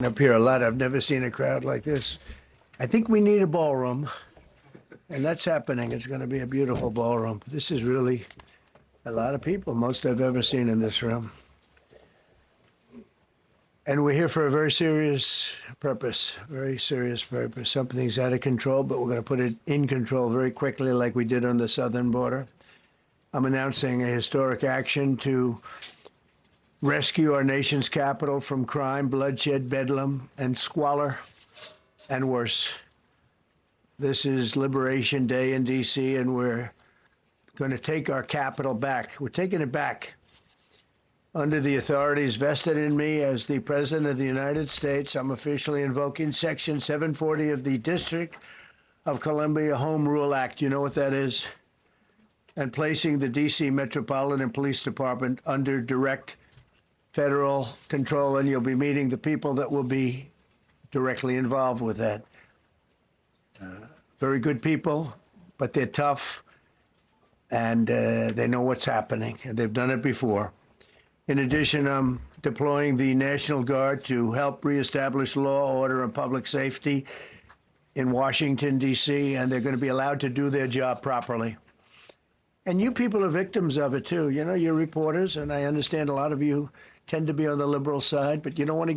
Up here a lot. I've never seen a crowd like this. I think we need a ballroom, and that's happening. It's going to be a beautiful ballroom. This is really a lot of people, most I've ever seen in this room. And we're here for a very serious purpose, Something's out of control, but we're going to put it in control very quickly like we did on the southern border. I'm announcing a historic action to rescue our nation's capital from crime, bloodshed, bedlam, and squalor, and worse. This is Liberation Day in D.C., and we're going to take our capital back. We're taking it back under the authorities vested in me as the President of the United States. I'm officially invoking Section 740 of the District of Columbia Home Rule Act. You know what that is? And placing the D.C. Metropolitan Police Department under direct federal control, and you'll be meeting the people that will be directly involved with that. Very good people, but they're tough, and they know what's happening, and they've done it before. In addition, I'm deploying the National Guard to help reestablish law, order, and public safety in Washington, D.C., and they're going to be allowed to do their job properly. And you people are victims of it, too. You know, you're reporters, and I understand a lot of you tend to be on the liberal side, but you don't want to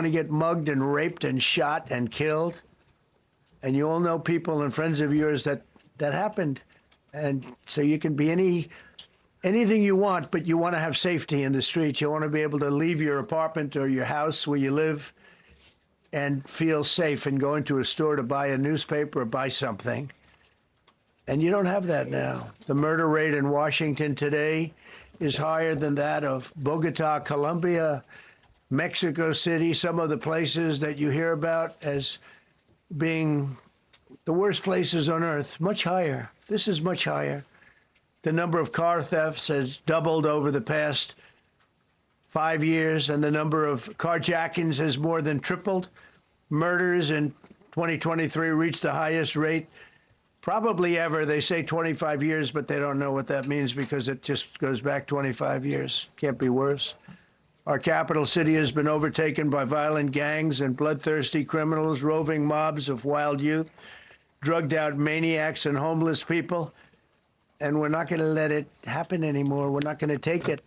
get mugged and raped and shot and killed. And you all know people and friends of yours that happened. And so you can be anything you want, but you want to have safety in the streets. You want to be able to leave your apartment or your house where you live and feel safe and go into a store to buy a newspaper or buy something. And you don't have that now. The murder rate in Washington today is higher than that of Bogota, Colombia, Mexico City, some of the places that you hear about as being the worst places on earth, much higher. This is much higher. The number of car thefts has doubled over the past 5 years, and the number of carjackings has more than tripled. Murders in 2023 reached the highest rate probably ever. They say 25 years, but they don't know what that means because it just goes back 25 years. Can't be worse. Our capital city has been overtaken by violent gangs and bloodthirsty criminals, roving mobs of wild youth, drugged out maniacs and homeless people. And we're not going to let it happen anymore. We're not going to take it.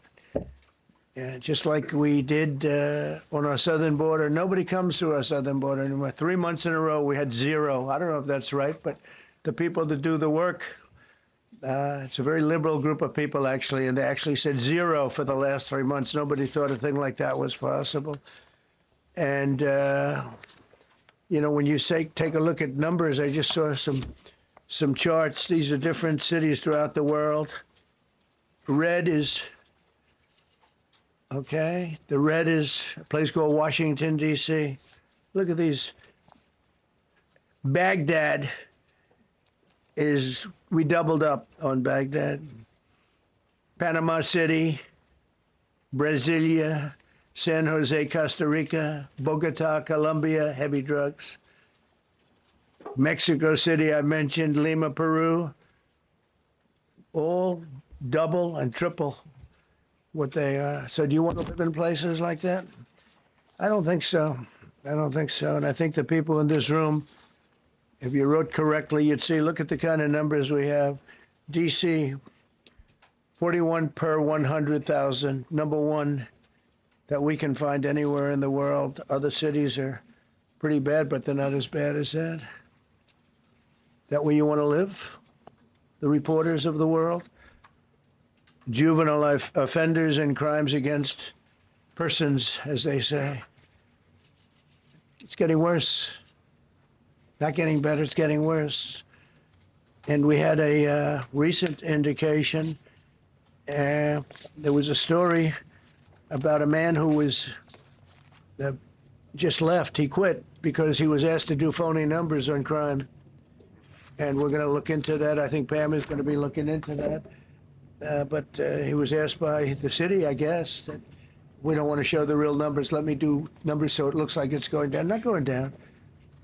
Just like we did on our southern border. Nobody comes through our southern border anymore. 3 months in a row, we had zero. I don't know if that's right, but the people that do the work, it's a very liberal group of people, actually, and they actually said zero for the last 3 months. Nobody thought a thing like that was possible. And, you know, when you take a look at numbers, I just saw some charts. These are different cities throughout the world. Red is, okay, the red is a place called Washington, D.C. Look at these. Baghdad we doubled up on Baghdad. Panama City, Brasilia, San Jose, Costa Rica, Bogota, Colombia, heavy drugs. Mexico City, I mentioned, Lima, Peru, all double and triple what they are. So do you want to live in places like that? I don't think so. I don't think so. And I think the people in this room, if you wrote correctly, you'd see, look at the kind of numbers we have. D.C., 41 per 100,000, number one that we can find anywhere in the world. Other cities are pretty bad, but they're not as bad as that. That where you want to live? The reporters of the world? Juvenile offenders and crimes against persons, as they say. It's getting worse. Not getting better, it's getting worse. And we had a recent indication. There was a story about a man who was just left. He quit because he was asked to do phony numbers on crime. And we're going to look into that. I think Pam is going to be looking into that. But he was asked by the city, I guess, that we don't want to show the real numbers. Let me do numbers so it looks like it's going down. Not going down.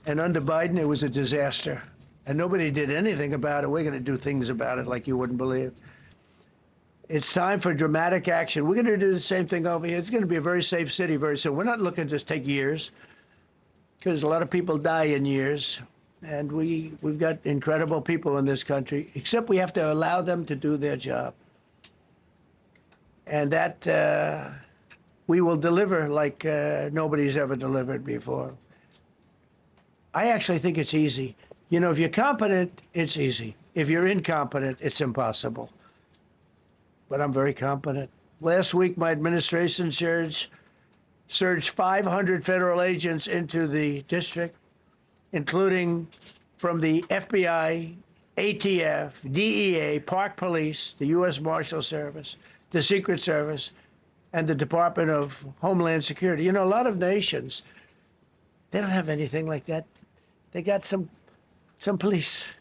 And under Biden, it was a disaster. And nobody did anything about it. We're going to do things about it like you wouldn't believe. It's time for dramatic action. We're going to do the same thing over here. It's going to be a very safe city very soon. We're not looking to take years, because a lot of people die in years. And we've got incredible people in this country, except we have to allow them to do their job. And that we will deliver like nobody's ever delivered before. I actually think it's easy. You know, if you're competent, it's easy. If you're incompetent, it's impossible. But I'm very competent. Last week, my administration surged 500 federal agents into the district, including from the FBI, ATF, DEA, Park Police, the U.S. Marshal Service, the Secret Service, and the Department of Homeland Security. You know, a lot of nations, they don't have anything like that. They got some police,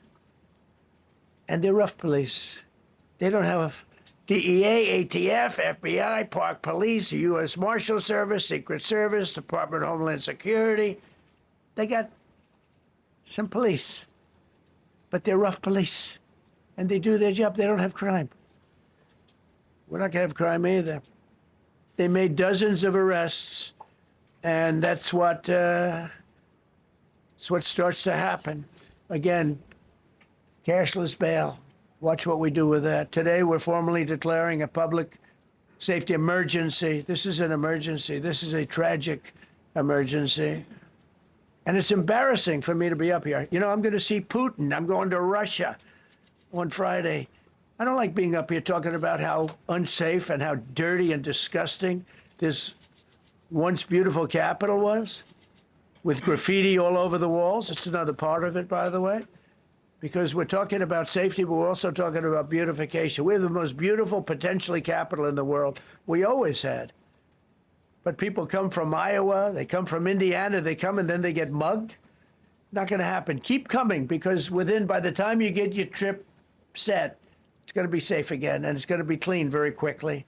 and they're rough police. They don't have DEA, ATF, FBI, Park Police, the U.S. Marshal Service, Secret Service, Department of Homeland Security. They got some police, but they're rough police, and they do their job. They don't have crime. We're not going to have crime either. They made dozens of arrests, and that's what starts to happen. Again, cashless bail. Watch what we do with that. Today, we're formally declaring a public safety emergency. This is an emergency. This is a tragic emergency. And it's embarrassing for me to be up here. You know, I'm going to see Putin. I'm going to Russia on Friday. I don't like being up here talking about how unsafe and how dirty and disgusting this once beautiful capital was, with graffiti all over the walls. It's another part of it, by the way, because we're talking about safety, but we're also talking about beautification. We have the most beautiful, potentially, capital in the world. We always had. But people come from Iowa, they come from Indiana, they come and then they get mugged. Not going to happen. Keep coming, because by the time you get your trip set, it's going to be safe again, and it's going to be clean very quickly.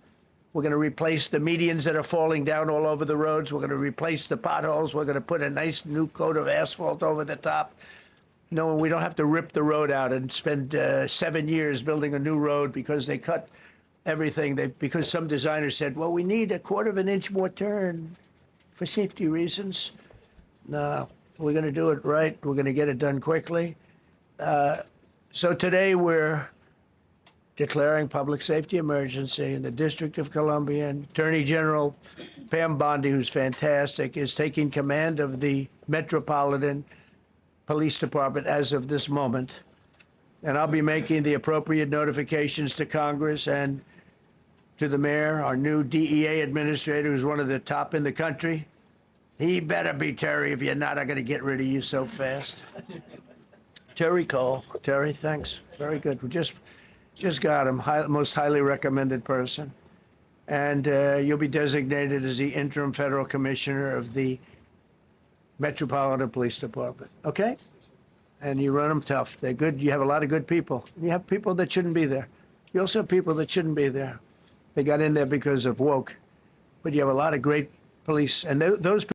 We're going to replace the medians that are falling down all over the roads. We're going to replace the potholes. We're going to put a nice new coat of asphalt over the top. No, we don't have to rip the road out and spend 7 years building a new road because they cut everything. Because some designers said, well, we need a 1/4 of an inch more turn for safety reasons. No, we're going to do it right. We're going to get it done quickly. So today we're declaring public safety emergency in the District of Columbia, and Attorney General Pam Bondi, who's fantastic, is taking command of the Metropolitan Police Department as of this moment. And I'll be making the appropriate notifications to Congress and to the mayor, our new DEA administrator, who's one of the top in the country. He better be Terry. If you're not, I'm going to get rid of you so fast. Terry Cole. Terry, thanks. Very good. We just got him, most highly recommended person. And you'll be designated as the interim federal commissioner of the Metropolitan Police Department. Okay? And you run them tough. They're good. You have a lot of good people. You have people that shouldn't be there. You also have people that shouldn't be there. They got in there because of woke. But you have a lot of great police. And those